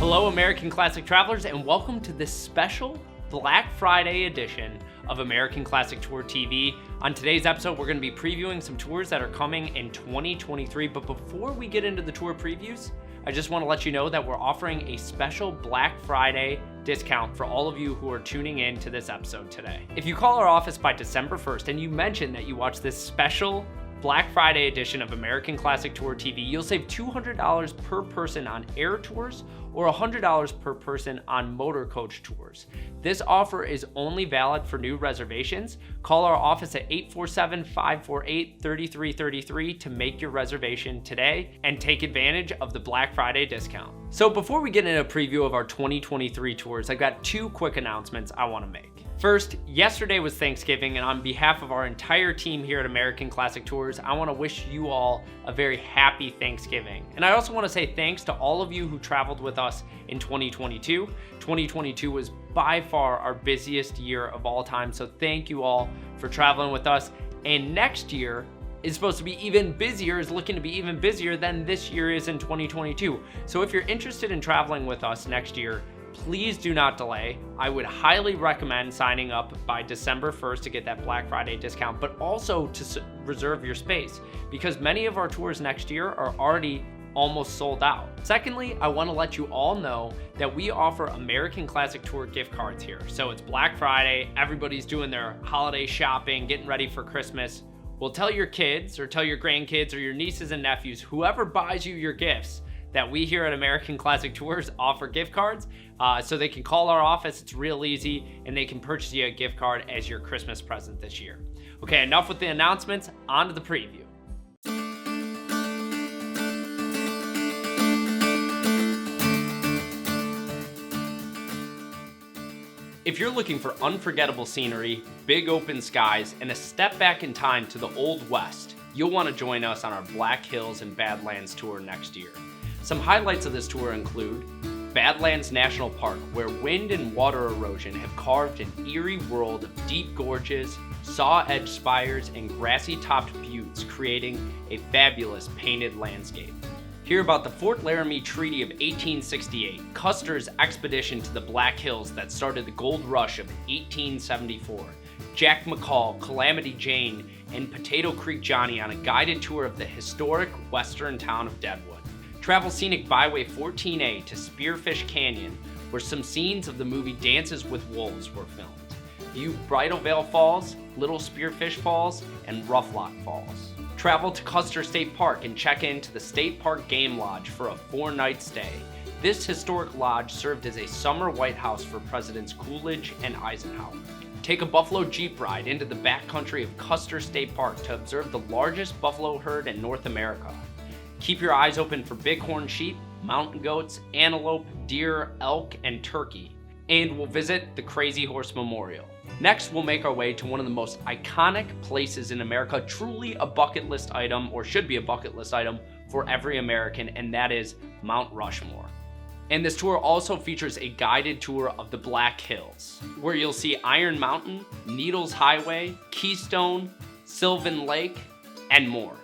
Hello, American Classic Travelers, and welcome to this special Black Friday edition of American Classic Tour TV. On today's episode, we're going to be previewing some tours that are coming in 2023. But before we get into the tour previews, I just want to let you know that we're offering a special Black Friday discount for all of you who are tuning in to this episode today. If you call our office by December 1st and you mention that you watch this special Black Friday edition of American Classic Tour TV, you'll save $200 per person on air tours or $100 per person on motor coach tours. This offer is only valid for new reservations. Call our office at 847-548-3333 to make your reservation today and take advantage of the Black Friday discount. So before we get into a preview of our 2023 tours, I've got two quick announcements I want to make. First, yesterday was Thanksgiving, and on behalf of our entire team here at American Classic Tours, I want to wish you all a very happy Thanksgiving. And I also want to say thanks to all of you who traveled with us in 2022. 2022 was by far our busiest year of all time, so thank you all for traveling with us. And next year is supposed to be even busier, is looking to be even busier than this year is in 2022. So if you're interested in traveling with us next year, please do not delay. I would highly recommend signing up by December 1st to get that Black Friday discount, but also to reserve your space because many of our tours next year are already almost sold out. Secondly, I want to let you all know that we offer American Classic Tour gift cards here. So it's Black Friday, everybody's doing their holiday shopping, getting ready for Christmas. Well, tell your kids or tell your grandkids or your nieces and nephews, whoever buys you your gifts, that we here at American Classic Tours offer gift cards so they can call our office. It's real easy and they can purchase you a gift card as your Christmas present this year. Okay, enough with the announcements, on to the preview. If you're looking for unforgettable scenery, big open skies, and a step back in time to the Old West, you'll want to join us on our Black Hills and Badlands tour next year. Some highlights of this tour include Badlands National Park, where wind and water erosion have carved an eerie world of deep gorges, saw-edged spires, and grassy-topped buttes, creating a fabulous painted landscape. Hear about the Fort Laramie Treaty of 1868, Custer's expedition to the Black Hills that started the gold rush of 1874, Jack McCall, Calamity Jane, and Potato Creek Johnny on a guided tour of the historic western town of Deadwood. Travel scenic Byway 14A to Spearfish Canyon, where some scenes of the movie Dances with Wolves were filmed. View Bridal Veil Falls, Little Spearfish Falls, and Rough Lock Falls. Travel to Custer State Park and check into the State Park Game Lodge for a 4-night stay. This historic lodge served as a summer White House for Presidents Coolidge and Eisenhower. Take a buffalo jeep ride into the backcountry of Custer State Park to observe the largest buffalo herd in North America. Keep your eyes open for bighorn sheep, mountain goats, antelope, deer, elk, and turkey. And we'll visit the Crazy Horse Memorial. Next, we'll make our way to one of the most iconic places in America, truly a bucket list item, or should be a bucket list item for every American, and that is Mount Rushmore. And this tour also features a guided tour of the Black Hills, where you'll see Iron Mountain, Needles Highway, Keystone, Sylvan Lake, and more.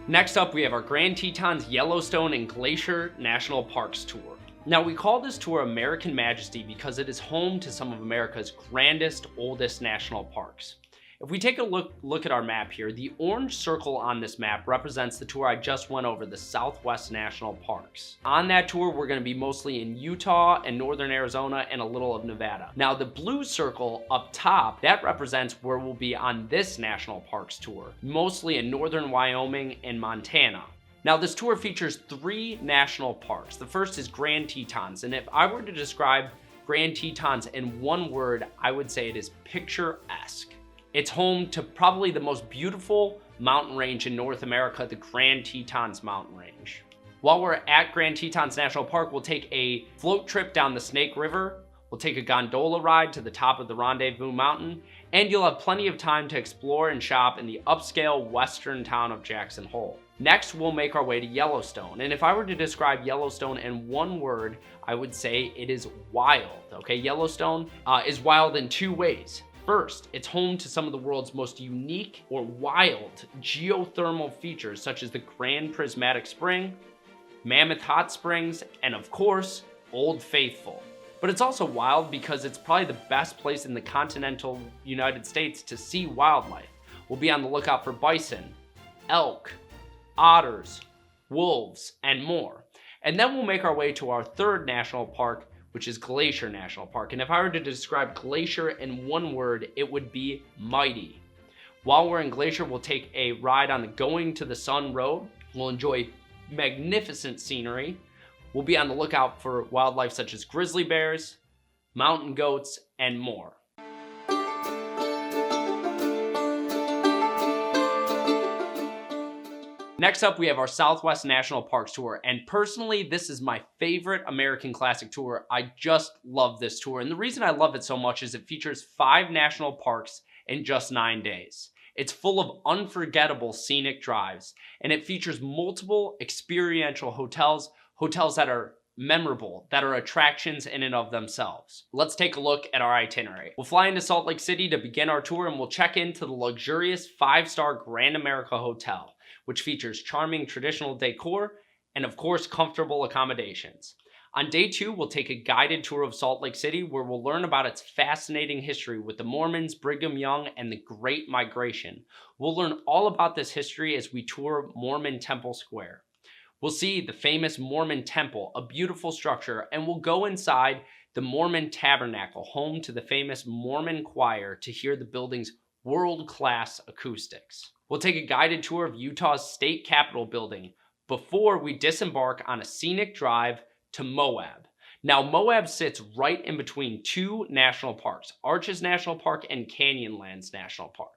Next up, we have our Grand Tetons, Yellowstone, and Glacier National Parks tour. Now, we call this tour American Majesty because it is home to some of America's grandest, oldest national parks. If we take a look at our map here, the orange circle on this map represents the tour I just went over, the Southwest National Parks. On that tour, we're going to be mostly in Utah and northern Arizona and a little of Nevada. Now, the blue circle up top, that represents where we'll be on this National Parks tour, mostly in northern Wyoming and Montana. Now, this tour features 3 national parks. The first is Grand Tetons, and if I were to describe Grand Tetons in one word, I would say it is picturesque. It's home to probably the most beautiful mountain range in North America, the Grand Tetons Mountain Range. While we're at Grand Tetons National Park, we'll take a float trip down the Snake River, we'll take a gondola ride to the top of the Rendezvous Mountain, and you'll have plenty of time to explore and shop in the upscale western town of Jackson Hole. Next, we'll make our way to Yellowstone, and if I were to describe Yellowstone in one word, I would say it is wild, okay? Yellowstone is wild in 2 ways. First, it's home to some of the world's most unique or wild geothermal features, such as the Grand Prismatic Spring, Mammoth Hot Springs, and of course, Old Faithful. But it's also wild because it's probably the best place in the continental United States to see wildlife. We'll be on the lookout for bison, elk, otters, wolves, and more. And then we'll make our way to our third national park, which is Glacier National Park. And if I were to describe Glacier in one word, it would be mighty. While we're in Glacier, we'll take a ride on the Going to the Sun Road. We'll enjoy magnificent scenery. We'll be on the lookout for wildlife such as grizzly bears, mountain goats, and more. Next up, we have our Southwest National Parks tour, and personally, this is my favorite American Classic tour. I just love this tour, and the reason I love it so much is it features 5 national parks in just 9 days. It's full of unforgettable scenic drives, and it features multiple experiential hotels that are memorable, that are attractions in and of themselves. Let's take a look at our itinerary. We'll fly into Salt Lake City to begin our tour, and we'll check into the luxurious 5-star Grand America Hotel, which features charming traditional decor and of course comfortable accommodations. On day 2, we'll take a guided tour of Salt Lake City where we'll learn about its fascinating history with the Mormons, Brigham Young, and the Great Migration. We'll learn all about this history as we tour Mormon Temple Square. We'll see the famous Mormon Temple, a beautiful structure, and we'll go inside the Mormon Tabernacle, home to the famous Mormon Choir, to hear the building's world-class acoustics. We'll take a guided tour of Utah's state capitol building before we disembark on a scenic drive to Moab. Now, Moab sits right in between 2 national parks, Arches National Park and Canyonlands National Park.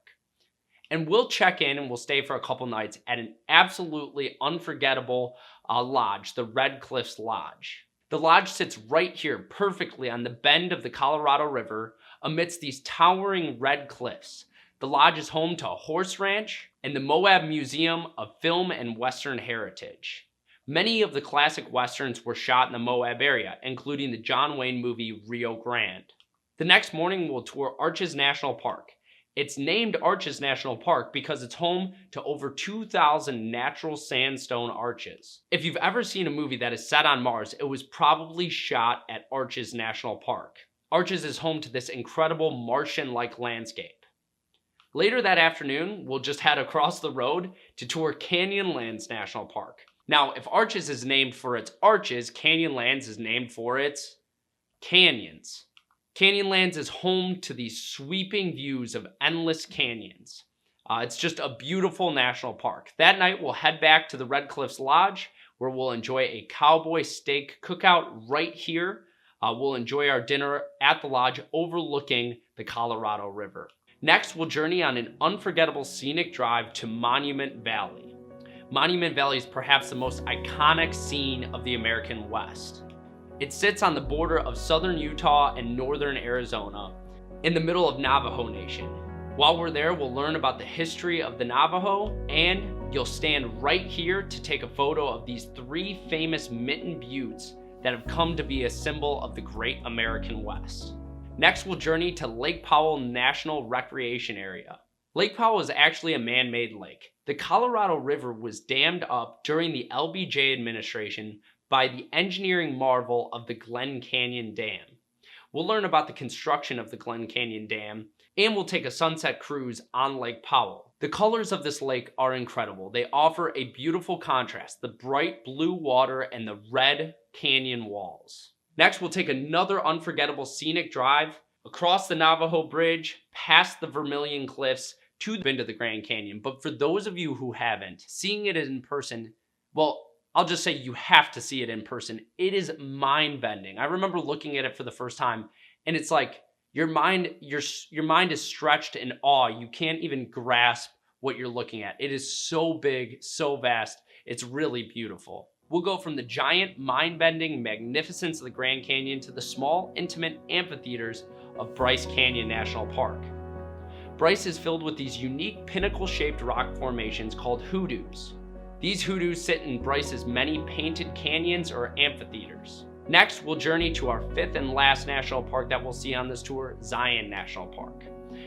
And we'll check in and we'll stay for a couple nights at an absolutely unforgettable lodge, the Red Cliffs Lodge. The lodge sits right here perfectly on the bend of the Colorado River amidst these towering red cliffs. The lodge is home to a horse ranch and the Moab Museum of Film and Western Heritage. Many of the classic westerns were shot in the Moab area, including the John Wayne movie Rio Grande. The next morning, we'll tour Arches National Park. It's named Arches National Park because it's home to over 2,000 natural sandstone arches. If you've ever seen a movie that is set on Mars, it was probably shot at Arches National Park. Arches is home to this incredible Martian-like landscape. Later that afternoon, we'll just head across the road to tour Canyonlands National Park. Now, if Arches is named for its arches, Canyonlands is named for its canyons. Canyonlands is home to these sweeping views of endless canyons. It's just a beautiful national park. That night, we'll head back to the Red Cliffs Lodge, where we'll enjoy a cowboy steak cookout right here. We'll enjoy our dinner at the lodge overlooking the Colorado River. Next, we'll journey on an unforgettable scenic drive to Monument Valley. Monument Valley is perhaps the most iconic scene of the American West. It sits on the border of southern Utah and northern Arizona, in the middle of Navajo Nation. While we're there, we'll learn about the history of the Navajo, and you'll stand right here to take a photo of these 3 famous mitten buttes that have come to be a symbol of the great American West. Next, we'll journey to Lake Powell National Recreation Area. Lake Powell is actually a man-made lake. The Colorado River was dammed up during the LBJ administration by the engineering marvel of the Glen Canyon Dam. We'll learn about the construction of the Glen Canyon Dam, and we'll take a sunset cruise on Lake Powell. The colors of this lake are incredible. They offer a beautiful contrast, the bright blue water and the red canyon walls. Next, we'll take another unforgettable scenic drive across the Navajo Bridge, past the Vermilion Cliffs, to the Grand Canyon. But for those of you who haven't, seeing it in person, well, I'll just say you have to see it in person. It is mind-bending. I remember looking at it for the first time, and it's like your mind is stretched in awe. You can't even grasp what you're looking at. It is so big, so vast. It's really beautiful. We'll go from the giant, mind-bending magnificence of the Grand Canyon to the small, intimate amphitheaters of Bryce Canyon National Park. Bryce is filled with these unique pinnacle-shaped rock formations called hoodoos. These hoodoos sit in Bryce's many painted canyons or amphitheaters. Next, we'll journey to our 5th and last national park that we'll see on this tour, Zion National Park.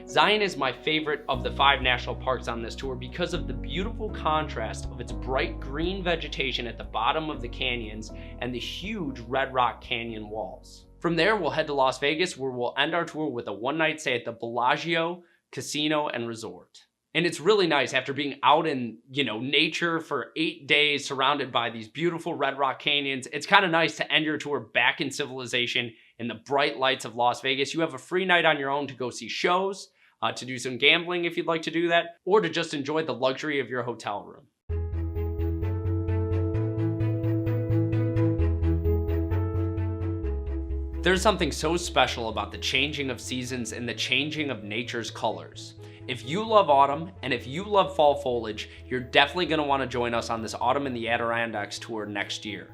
Zion is my favorite of the 5 national parks on this tour because of the beautiful contrast of its bright green vegetation at the bottom of the canyons and the huge Red Rock Canyon walls. From there, we'll head to Las Vegas, where we'll end our tour with a one-night stay at the Bellagio Casino and Resort. And it's really nice after being out in, nature for 8 days surrounded by these beautiful Red Rock Canyons. It's kind of nice to end your tour back in civilization in the bright lights of Las Vegas. You have a free night on your own to go see shows, to do some gambling if you'd like to do that, or to just enjoy the luxury of your hotel room. There's something so special about the changing of seasons and the changing of nature's colors. If you love autumn and if you love fall foliage, you're definitely going to want to join us on this Autumn in the Adirondacks tour next year.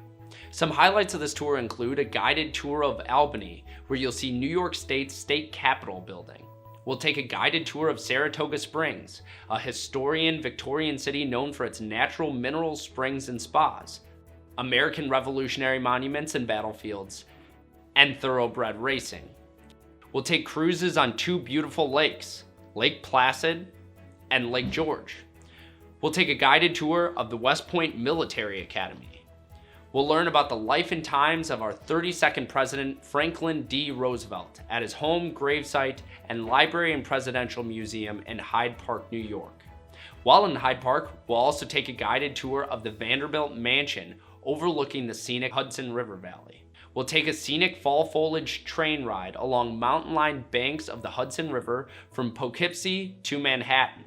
Some highlights of this tour include a guided tour of Albany, where you'll see New York State's state capitol building. We'll take a guided tour of Saratoga Springs, a historian Victorian city known for its natural mineral springs and spas, American Revolutionary monuments and battlefields, and thoroughbred racing. We'll take cruises on 2 beautiful lakes, Lake Placid and Lake George. We'll take a guided tour of the West Point Military Academy. We'll learn about the life and times of our 32nd President Franklin D. Roosevelt at his home, gravesite, and library and presidential museum in Hyde Park, New York. While in Hyde Park, we'll also take a guided tour of the Vanderbilt Mansion overlooking the scenic Hudson River Valley. We'll take a scenic fall foliage train ride along mountain-lined banks of the Hudson River from Poughkeepsie to Manhattan.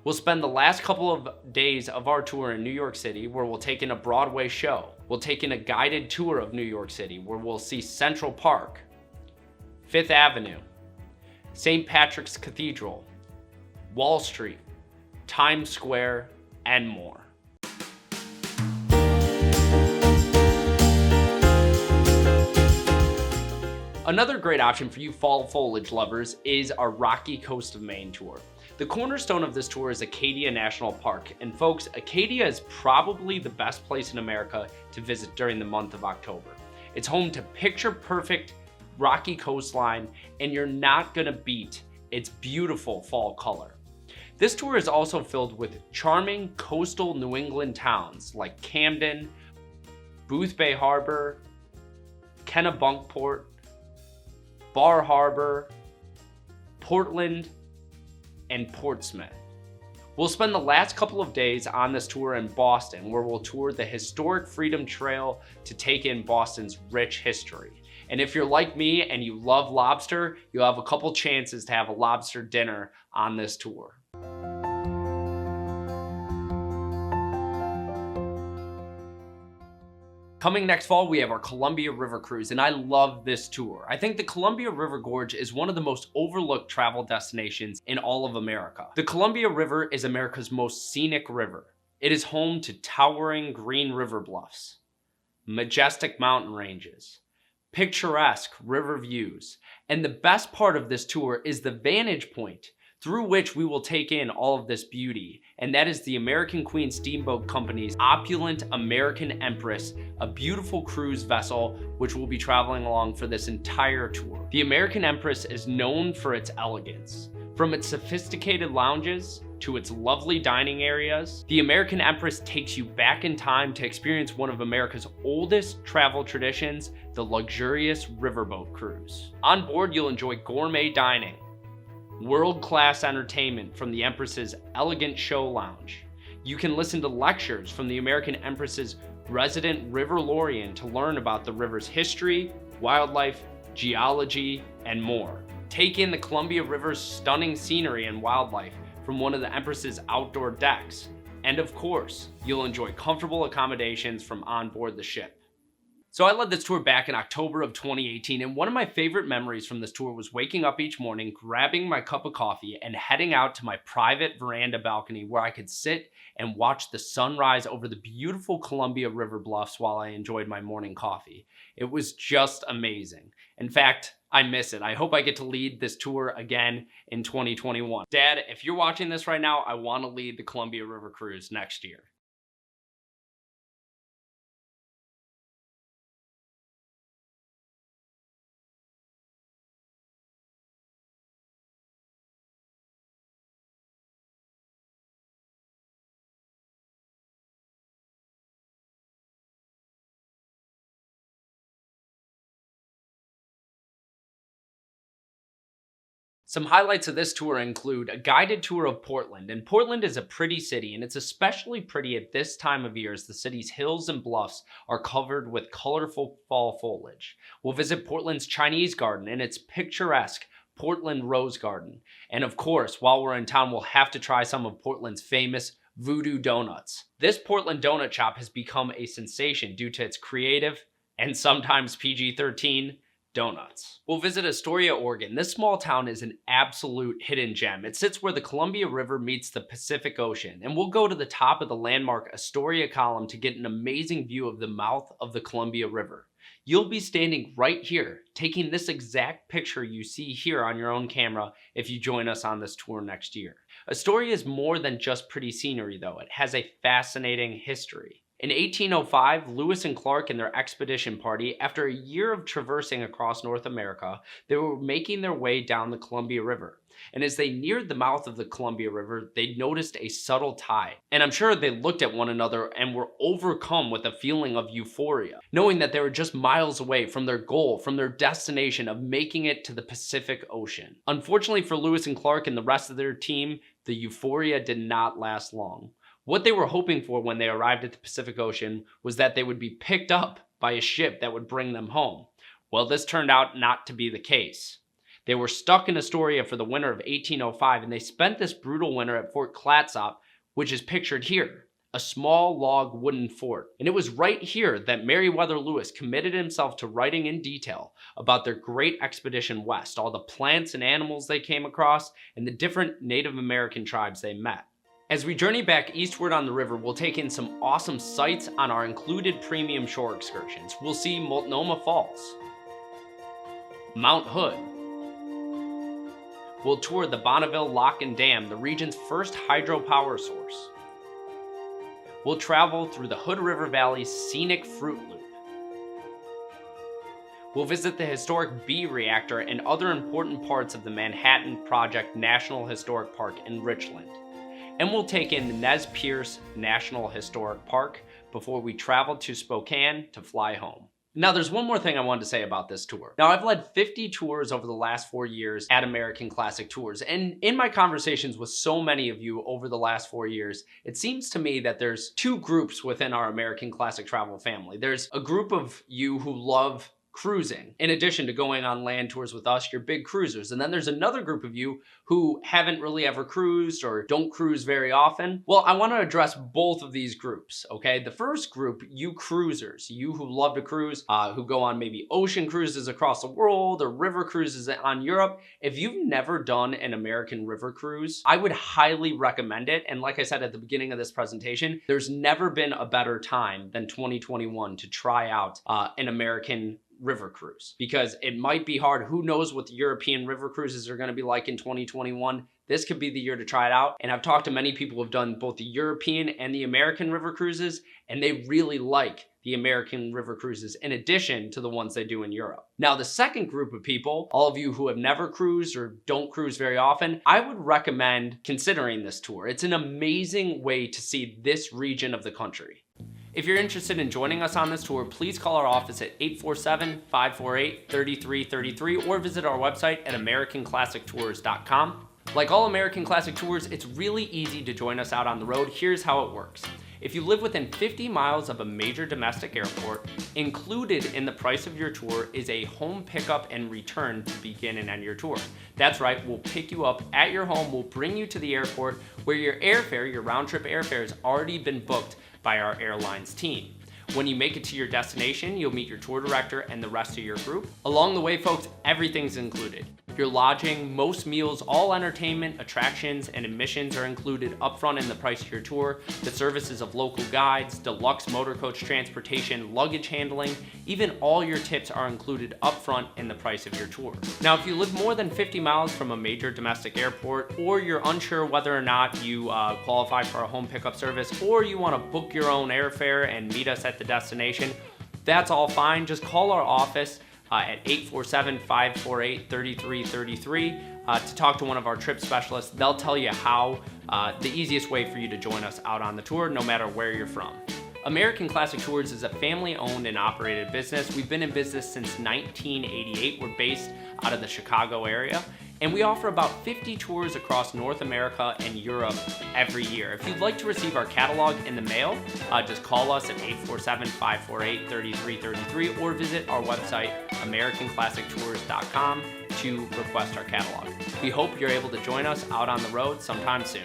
We'll spend the last couple of days of our tour in New York City, where we'll take in a Broadway show. We'll take in a guided tour of New York City, where we'll see Central Park, Fifth Avenue, St. Patrick's Cathedral, Wall Street, Times Square, and more. Another great option for you fall foliage lovers is our Rocky Coast of Maine tour. The cornerstone of this tour is Acadia National Park, and folks, Acadia is probably the best place in America to visit during the month of October. It's home to picture-perfect rocky coastline, and you're not gonna beat its beautiful fall color. This tour is also filled with charming coastal New England towns like Camden, Boothbay Harbor, Kennebunkport, Bar Harbor, Portland, and Portsmouth. We'll spend the last couple of days on this tour in Boston, where we'll tour the historic Freedom Trail to take in Boston's rich history. And if you're like me and you love lobster, you'll have a couple chances to have a lobster dinner on this tour. Coming next fall, we have our Columbia River Cruise, and I love this tour. I think the Columbia River Gorge is one of the most overlooked travel destinations in all of America. The Columbia River is America's most scenic river. It is home to towering green river bluffs, majestic mountain ranges, picturesque river views, and the best part of this tour is the vantage point through which we will take in all of this beauty, and that is the American Queen Steamboat Company's opulent American Empress, a beautiful cruise vessel which will be traveling along for this entire tour. The American Empress is known for its elegance. From its sophisticated lounges to its lovely dining areas, the American Empress takes you back in time to experience one of America's oldest travel traditions, the luxurious riverboat cruise. On board, you'll enjoy gourmet dining, world-class entertainment from the Empress's elegant show lounge. You can listen to lectures from the American Empress's resident riverlorian to learn about the river's history, wildlife, geology, and more. Take in the Columbia River's stunning scenery and wildlife from one of the Empress's outdoor decks. And of course, you'll enjoy comfortable accommodations from on board the ship. So I led this tour back in October of 2018, and one of my favorite memories from this tour was waking up each morning, grabbing my cup of coffee, and heading out to my private veranda balcony where I could sit and watch the sunrise over the beautiful Columbia River bluffs while I enjoyed my morning coffee. It was just amazing. In fact, I miss it. I hope I get to lead this tour again in 2021. Dad, if you're watching this right now, I want to lead the Columbia River Cruise next year. Some highlights of this tour include a guided tour of Portland, and Portland is a pretty city, and it's especially pretty at this time of year as the city's hills and bluffs are covered with colorful fall foliage. We'll visit Portland's Chinese Garden and its picturesque Portland Rose Garden. And of course, while we're in town, we'll have to try some of Portland's famous Voodoo Donuts. This Portland donut shop has become a sensation due to its creative and sometimes PG-13 donuts. We'll visit Astoria, Oregon. This small town is an absolute hidden gem. It sits where the Columbia River meets the Pacific Ocean, and we'll go to the top of the landmark Astoria Column to get an amazing view of the mouth of the Columbia River. You'll be standing right here, taking this exact picture you see here on your own camera if you join us on this tour next year. Astoria is more than just pretty scenery though. It has a fascinating history. In 1805, Lewis and Clark and their expedition party, after a year of traversing across North America, they were making their way down the Columbia River. And as they neared the mouth of the Columbia River, they noticed a subtle tide. And I'm sure they looked at one another and were overcome with a feeling of euphoria, knowing that they were just miles away from their goal, from their destination of making it to the Pacific Ocean. Unfortunately for Lewis and Clark and the rest of their team, the euphoria did not last long. What they were hoping for when they arrived at the Pacific Ocean was that they would be picked up by a ship that would bring them home. Well, this turned out not to be the case. They were stuck in Astoria for the winter of 1805, and they spent this brutal winter at Fort Clatsop, which is pictured here, a small log wooden fort. And it was right here that Meriwether Lewis committed himself to writing in detail about their great expedition west, all the plants and animals they came across, and the different Native American tribes they met. As we journey back eastward on the river, we'll take in some awesome sights on our included premium shore excursions. We'll see Multnomah Falls, Mount Hood. We'll tour the Bonneville Lock and Dam, the region's first hydropower source. We'll travel through the Hood River Valley's scenic Fruit Loop. We'll visit the historic Bee Reactor and other important parts of the Manhattan Project National Historic Park in Richland. And we'll take in the Nez Perce National Historic Park before we travel to Spokane to fly home. Now, there's one more thing I wanted to say about this tour. Now, I've led 50 tours over the last 4 years at American Classic Tours, and in my conversations with so many of you over the last 4 years, it seems to me that there's two groups within our American Classic Travel family. There's a group of you who love cruising. In addition to going on land tours with us, you're big cruisers. And then there's another group of you who haven't really ever cruised or don't cruise very often. Well, I want to address both of these groups, okay? The first group, you cruisers, you who love to cruise, who go on maybe ocean cruises across the world or river cruises on Europe. If you've never done an American river cruise, I would highly recommend it. And like I said at the beginning of this presentation, there's never been a better time than 2021 to try out an American river cruise, because it might be hard. Who knows what the European river cruises are going to be like in 2021. This could be the year to try it out. And I've talked to many people who have done both the European and the American river cruises, and they really like the American river cruises in addition to the ones they do in Europe. Now, the second group of people, all of you who have never cruised or don't cruise very often, I would recommend considering this tour. It's an amazing way to see this region of the country. If you're interested in joining us on this tour, please call our office at 847-548-3333 or visit our website at americanclassictours.com. Like all American Classic Tours, it's really easy to join us out on the road. Here's how it works. If you live within 50 miles of a major domestic airport, included in the price of your tour is a home pickup and return to begin and end your tour. That's right, we'll pick you up at your home, we'll bring you to the airport where your airfare, your round trip airfare, has already been booked by our airlines team. When you make it to your destination, you'll meet your tour director and the rest of your group. Along the way, folks, everything's included. Your lodging, most meals, all entertainment, attractions, and admissions are included upfront in the price of your tour. The services of local guides, deluxe motor coach transportation, luggage handling, even all your tips are included upfront in the price of your tour. Now, if you live more than 50 miles from a major domestic airport, or you're unsure whether or not you qualify for a home pickup service, or you want to book your own airfare and meet us at the destination, that's all fine. Just call our office at 847-548-3333 to talk to one of our trip specialists. They'll tell you how the easiest way for you to join us out on the tour, no matter where you're from. American Classic Tours is a family-owned and operated business. We've been in business since 1988. We're based out of the Chicago area, And we offer about 50 tours across North America and Europe every year. If you'd like to receive our catalog in the mail, just call us at 847-548-3333 or visit our website, americanclassictours.com, to request our catalog. We hope you're able to join us out on the road sometime soon.